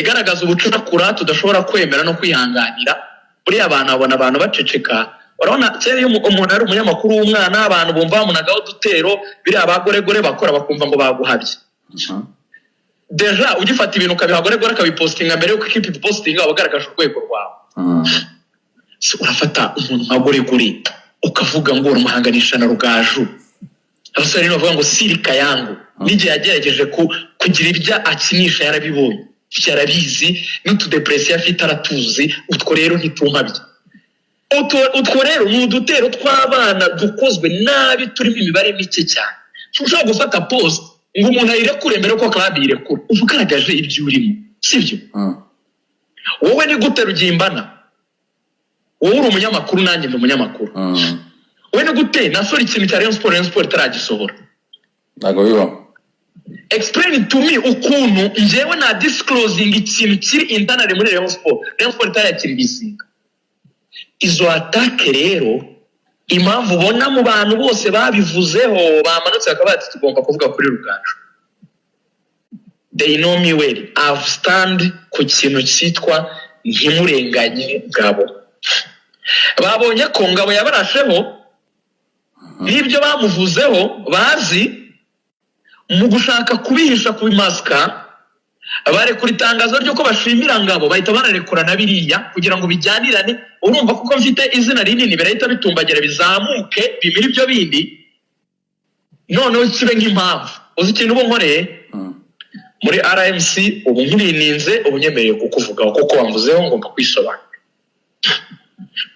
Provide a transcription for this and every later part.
igaragaza ubucakura tudashobora kwemera no kwihanganira. Buriya abantu abona abantu baceceka. Urabona cyane iyo umuntu ari umunyamakuru w'umwana abantu bumva bamunagaho dutero biriya abagoregore bakora bakumva ngo baguhabye. Deja ugifata ibintu kabihagoregore akabipostinga mbere yuko ikipi postinga abagaragaje urwego rwawe. Urafata umuntu nkagoregore ukavuga ngo urumuhanganisha na Rugaju. Abasore bavuga ngo sirika yangu n'igihe yagerageje kugira ibya akinisha yarabibonye byarabizi n'utudepresiyo afite aratuzi. Utwo rero ntitunkabye. Utwo rero ni udutero tw'abana dukozwe nabi turimo imibare mike cyane. Ushobora gufata post ngo umuntu ayirekure mbere ko club yirekura uvugaragaje ibyo urimo sibyo. Wowe ni gute rugimbana? Wowe uri umunyamakuru nanjye ndi umunyamakuru. Wowe ni gute nasora ikintu cya Rayon Sport itaragisohora? Ntago biba. Explain to me ukuntu njyewe na disclosing ikintu kiri internal muri Rayon Sport itayakiribisinga. Izo atake rero impamvu ubona mu bantu bose babivuzeho bamanutse akabati tugomba kuvuga kuri Rugaju. They know me well. I've stand ku kintu cyitwa ntimurenganye Ngabo. Babonye ko Ngabo yabarasheho n'ibyo bamuvuzeho bazi mu gushaka kubihisha kubimaska. Abare kuri tangazo ryo ko bashimira Ngabo bahita banarekura na biriya kugira ngo bijyanirane. Urumva kuko mfite izina rinini birahita bitumbagira bizamuke bimira ibyo bindi noneho kibe nk'impamvu. Uzi ikintu ubu nkoreye muri RMC ubu nkirininze ubunyemereye kukuvugaho kuko wamvuzeho ngomba kwisobanura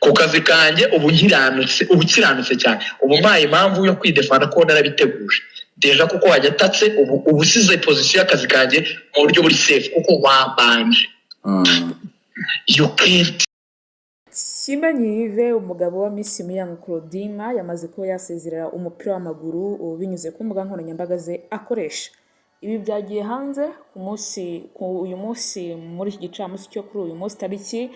ku kazi kanjye ubu kiranutse cyane. Ubu mpaye impamvu yo kwidefana ko narabiteguje deja kuko wajya atatse ubu usize position y'akazi kanjye mu buryo buri safe kuko wabanje you can't. Kimenyi Yves umugabo wa Miss Miyan Claudine yamaze ko yasezerera umupira w'amaguru binyuze ku mbuga nkoranyambaga ze akoresha. Ibi byagiye hanze uyu munsi muri iki gicamunsi cyo kuri uyu munsi tariki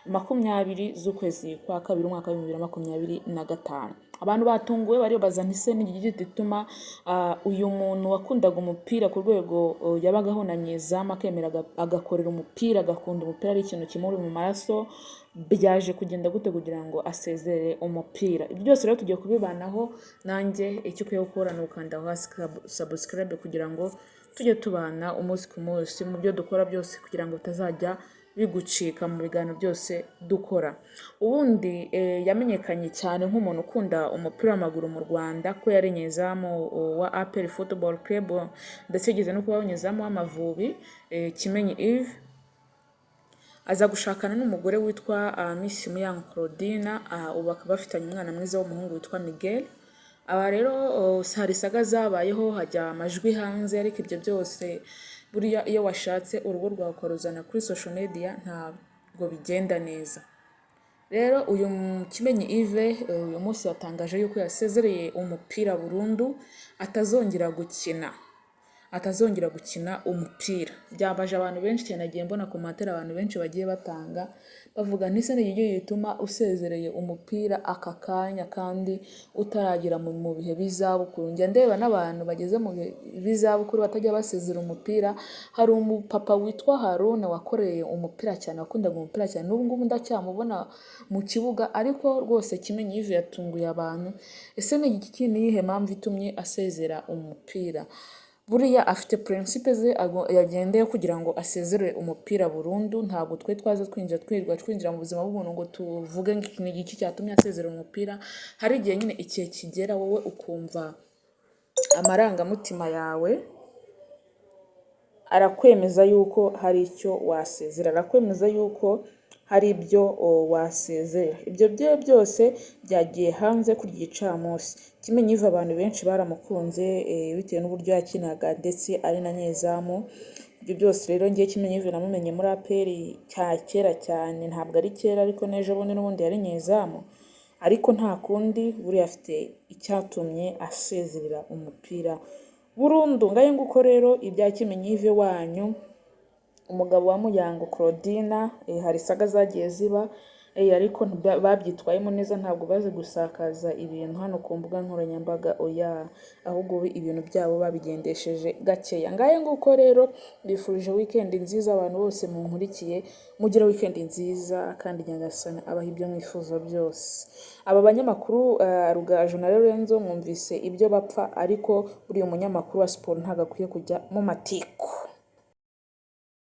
20 z'ukwezi kwa kabiri umwaka wa 2025. Abantu batunguwe bari baza ntise n'igiti gituma uyu muntu wakundaga umupira ku rwego yabagaho na nyezama akemera agakorera umupira agakunda umupira ari ikintu kimuri mu maraso byaje kugenda gute kugira ngo asezerere umupira. Ibyo byose rero tugiye kubibanaho nanjye icyo ukwiye gukora ni ukanda hasi subscribe kugira ngo tujye tubana umunsi ku munsi mu byo dukora byose kugira ngo utazajya bigucika mu biganiro byose dukora. Ubundi yamenyekanye cyane nk'umuntu ukunda umupira w'amaguru mu Rwanda ko yari nyezamu wa APR Football Club ndetse yigeze no kuba nyezamu w'Amavubi. Kimenyi Yves aza gushakana n'umugore witwa Miss Miyan Claudine ubu bakaba bafitanye umwana mwiza w'umuhungu witwa Miguel. Aba rero hari saga zabayeho hajya amajwi hanze ariko ibyo byose buriya iyo washatse urugo rwawe ukaruzana kuri social media ntabwo bigenda neza. Rero uyu Kimenyi Yves uyu munsi yatangaje yuko yasezereye umupira burundu atazongera gukina umupira. Byabaje abantu benshi cyane agiye mbona commentaire abantu benshi bagiye batanga bavuga ntise n'igyo yituma usezereye umupira aka kanya kandi utaragira mu bihe bizabukuru. Njya ndeba n'abantu bageze mu bizabukuru batajya basezera umupira. Hari umupapa witwa Haruna wakoreye umupira cyane wakundaga umupira cyane n'ubu ngubu ndacyamubona mu kibuga ariko rwose Kimenyi Yves yatunguye abantu. Ese ni iki niyihe mpamvu itumye asezera umupira? Buriya afite principe ze yagendeye kugira ngo asezere umupira burundu. Ntabwo twe twaza twinjira mu buzima bw'umuntu ngo tuvuge ngo iki ni iki cyatumye asezera umupira. Hari igihe nyine ikihe kigera wowe ukumva amarangamutima yawe arakwemeza yuko hari icyo wasezera, arakwemeza yuko hari ibyo wasezera. Ibyo byose byagiye hanze kuri gicamunsi. Kimenyi Yves abantu benshi baramukunze bitewe n'uburyo yakinaga ndetse ari na nyezamu. Ibyo byose rero ngiye Kimenyi Yves namumenye muri APR kera cyane, ntabwo ari kera ariko nejo bundi n'ubundi yari nyezamu ariko nta kundi buriya afite icyatumye asezerera umupira burundu. Ngaye nguko rero ibya Kimenyi Yves wanyu umugabo wa Muyango Claudine hari saga zagiye ziba ariko babyitwayemo neza, ntabwo bazi gusakaza ibintu hano ku mbuga nkoranyambaga, oya, ahubwo ibintu byabo babigendesheje gakeya. Ngaye nguko rero bifurije weekend nziza abantu bose munkurikiye, mugire weekend nziza kandi Nyagasani abaha ibyo mwifuza byose. Aba banyamakuru Rugaju na Lorenzo mwumvise ibyo bapfa, ariko buriya umunyamakuru wa siporo ntabwo akwiye kujya mu matiko.